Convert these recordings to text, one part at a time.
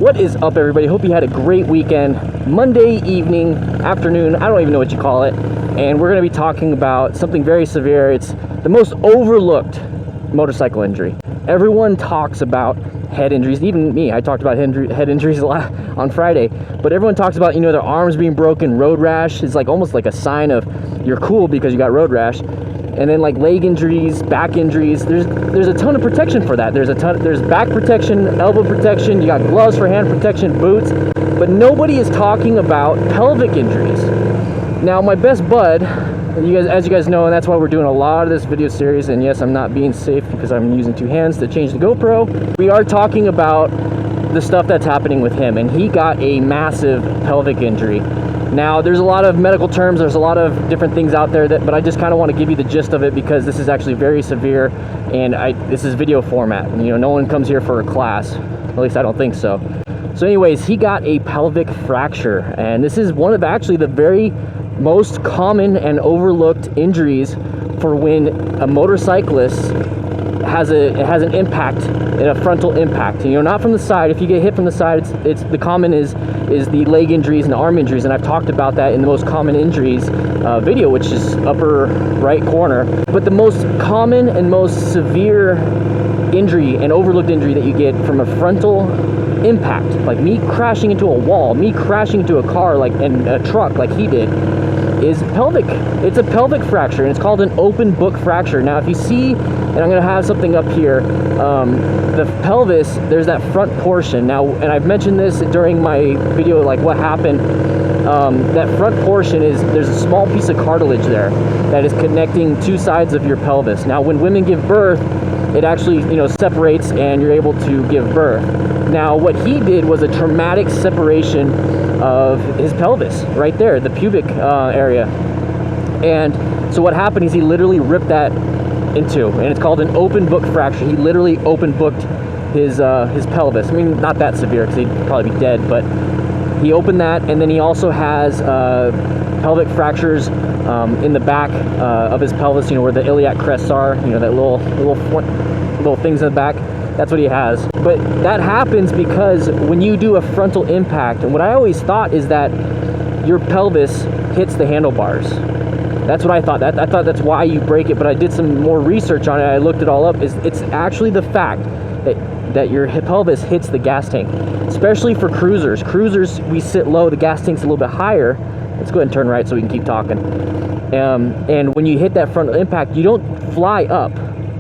What is up, everybody? Hope you had a great weekend. Monday evening, afternoon, I don't even know what you call it. And we're going to be talking about something very severe. It's the most overlooked motorcycle injury. Everyone talks about head injuries, even me. I talked about head injuries a lot on Friday. But everyone talks about, their arms being broken, road rash. It's like almost like a sign of you're cool because you got road rash. And then like leg injuries, back injuries, there's a ton of protection for that. There's back protection, elbow protection, you got gloves for hand protection, boots, but nobody is talking about pelvic injuries. Now my best bud, as you guys know, and that's why we're doing a lot of this video series, and yes, I'm not being safe because I'm using two hands to change the GoPro. We are talking about the stuff that's happening with him, and he got a massive pelvic injury. Now, there's a lot of medical terms, there's a lot of different things out there, but I just kind of want to give you the gist of it because this is actually very severe, and this is video format. And, no one comes here for a class, at least I don't think so. So anyways, he got a pelvic fracture, and this is one of actually the very most common and overlooked injuries for when a motorcyclist has an impact, a frontal impact. Not from the side. If you get hit from the side, it's the common is the leg injuries and the arm injuries, and I've talked about that in the most common injuries video, which is upper right corner. But the most common and most severe injury and overlooked injury that you get from a frontal impact, like me crashing into a wall, me crashing into a car and a truck like he did, is pelvic. It's a pelvic fracture, and it's called an open book fracture. Now if you see, and I'm going to have something up here, the pelvis, there's that front portion. Now, and I've mentioned this during my video, like what happened, that front portion there's a small piece of cartilage there that is connecting two sides of your pelvis. Now when women give birth, it actually separates and you're able to give birth. Now what he did was a traumatic separation of his pelvis right there, the pubic area. And so what happened is he literally ripped that in two, and it's called an open book fracture. He literally open booked his pelvis. I mean, not that severe because he'd probably be dead, but he opened that, and then he also has pelvic fractures in the back of his pelvis, where the iliac crests are, that little things in the back. That's what he has. But that happens because when you do a frontal impact, and what I always thought is that your pelvis hits the handlebars. That's what I thought. I thought that's why you break it, but I did some more research on it. I looked it all up. It's actually the fact that your pelvis hits the gas tank, especially for cruisers. Cruisers, we sit low, the gas tank's a little bit higher. Let's go ahead and turn right so we can keep talking. And when you hit that frontal impact, you don't fly up.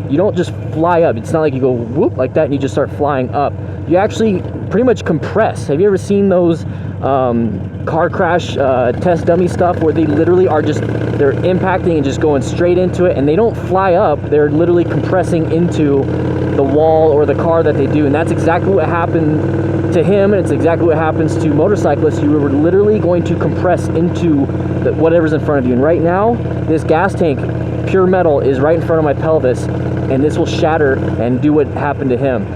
You don't just fly up. It's not like you go whoop like that and you just start flying up. You actually pretty much compress. Have you ever seen those car crash test dummy stuff where they literally are they're impacting and just going straight into it, and they don't fly up, they're literally compressing into the wall or the car that they do. And that's exactly what happened to him, and it's exactly what happens to motorcyclists. You were literally going to compress into whatever's in front of you. And right now, this gas tank, pure metal, is right in front of my pelvis, and this will shatter and do what happened to him.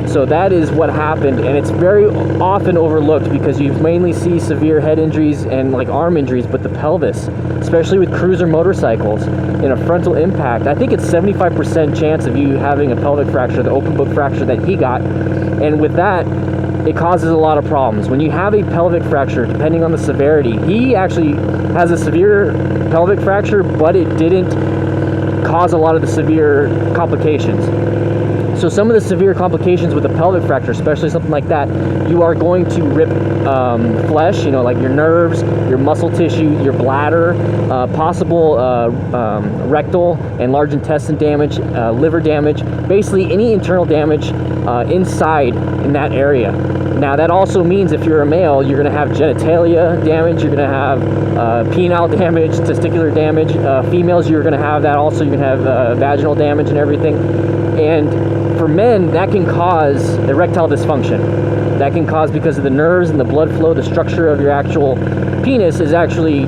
So that is what happened, and it's very often overlooked because you mainly see severe head injuries and like arm injuries, but the pelvis, especially with cruiser motorcycles, in a frontal impact, I think it's 75% chance of you having a pelvic fracture, the open book fracture that he got. And with that, it causes a lot of problems. When you have a pelvic fracture, depending on the severity, he actually has a severe pelvic fracture, but it didn't cause a lot of the severe complications. So some of the severe complications with a pelvic fracture, especially something like that, you are going to rip flesh, like your nerves, your muscle tissue, your bladder, possible rectal and large intestine damage, liver damage, basically any internal damage inside in that area. Now that also means if you're a male, you're going to have genitalia damage, you're going to have penile damage, testicular damage. Females, you're going to have that also. You're going to have vaginal damage and everything. And for men, that can cause erectile dysfunction. That can cause, because of the nerves and the blood flow, the structure of your actual penis is actually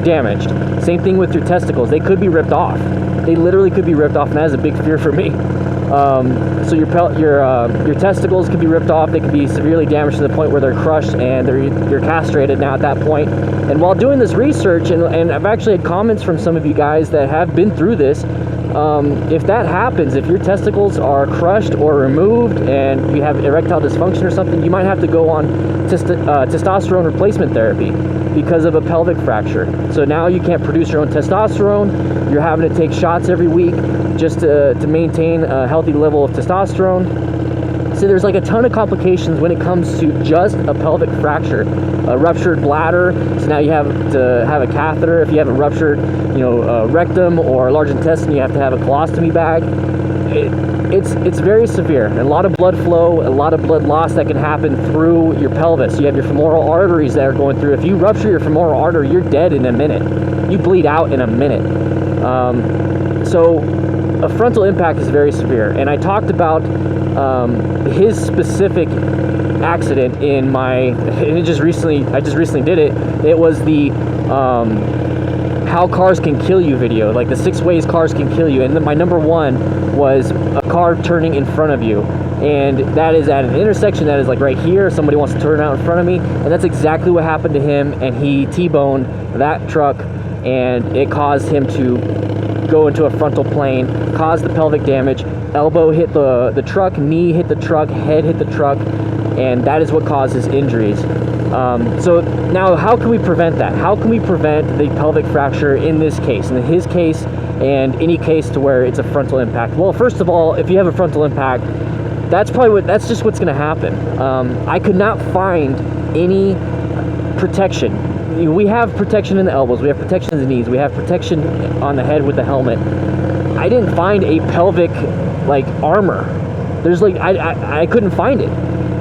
damaged. Same thing with your testicles. They could be ripped off. They literally could be ripped off, and that is a big fear for me. So your testicles could be ripped off. They could be severely damaged to the point where they're crushed and you're castrated now at that point. And while doing this research, and I've actually had comments from some of you guys that have been through this, if that happens, if your testicles are crushed or removed and you have erectile dysfunction or something, you might have to go on testosterone replacement therapy because of a pelvic fracture. So now you can't produce your own testosterone. You're having to take shots every week just to maintain a healthy level of testosterone. So there's like a ton of complications when it comes to just a pelvic fracture. A ruptured bladder, so now you have to have a catheter. If you have a ruptured, rectum or a large intestine, you have to have a colostomy bag. It's very severe. A lot of blood flow, a lot of blood loss that can happen through your pelvis. You have your femoral arteries that are going through. If you rupture your femoral artery, you're dead in a minute. You bleed out in a minute. So a frontal impact is very severe. And I talked about his specific accident in my, I just recently did it. It was the how cars can kill you video, like the 6 ways cars can kill you. And then my number 1 was a car turning in front of you, and that is at an intersection that is like right here. Somebody wants to turn out in front of me, and that's exactly what happened to him. And he T-boned that truck, and it caused him to go into a frontal plane, caused the pelvic damage. Elbow hit the truck, knee hit the truck, head hit the truck, and that is what caused his injuries. So now, how can we prevent that? How can we prevent the pelvic fracture in this case, in his case, and any case to where it's a frontal impact? Well, first of all, if you have a frontal impact, that's just what's going to happen. I could not find any protection. We have protection in the elbows, we have protection in the knees, we have protection on the head with the helmet. I didn't find a pelvic armor. There's I couldn't find it.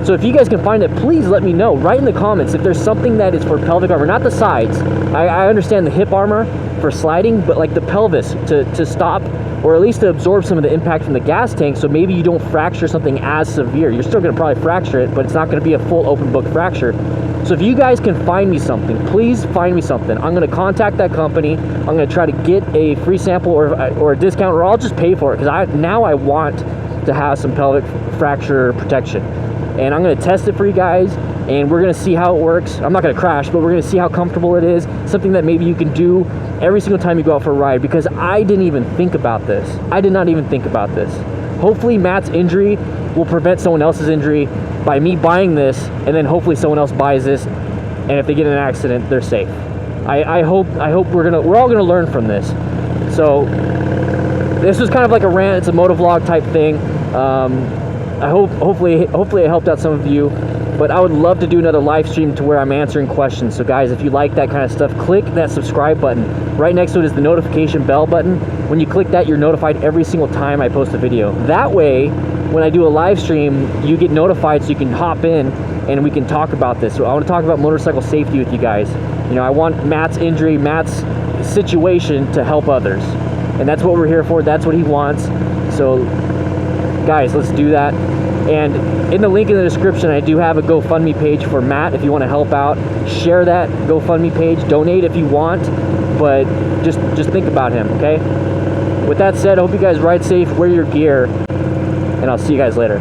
So if you guys can find it, please let me know. Write in the comments if there's something that is for pelvic armor, not the sides. I understand the hip armor for sliding, but like the pelvis to stop, or at least to absorb some of the impact from the gas tank, so maybe you don't fracture something as severe. You're still going to probably fracture it, but it's not going to be a full open book fracture. So if you guys can find me something, please find me something. I'm going to contact that company. I'm going to try to get a free sample or a discount, or I'll just pay for it, because now I want to have some pelvic fracture protection. And I'm going to test it for you guys, and we're going to see how it works. I'm not going to crash, but we're going to see how comfortable it is. Something that maybe you can do every single time you go out for a ride, because I didn't even think about this. I did not even think about this. Hopefully Matt's injury will prevent someone else's injury by me buying this, and then hopefully someone else buys this, and if they get in an accident, they're safe. I hope we're all gonna learn from this. So this was kind of like a rant. It's a motovlog type thing. I hopefully it helped out some of you, but I would love to do another live stream to where I'm answering questions. So guys, if you like that kind of stuff, click that subscribe button. Right next to it is the notification bell button. When you click that, you're notified every single time I post a video. That way, when I do a live stream, you get notified, so you can hop in and we can talk about this. So I want to talk about motorcycle safety with you guys. I want Matt's injury, Matt's situation to help others, and that's what we're here for. That's what he wants. So guys, let's do that. And in the link in the description, I do have a GoFundMe page for Matt. If you want to help out, share that GoFundMe page. Donate if you want, but just think about him, okay? With that said, I hope you guys ride safe, wear your gear, and I'll see you guys later.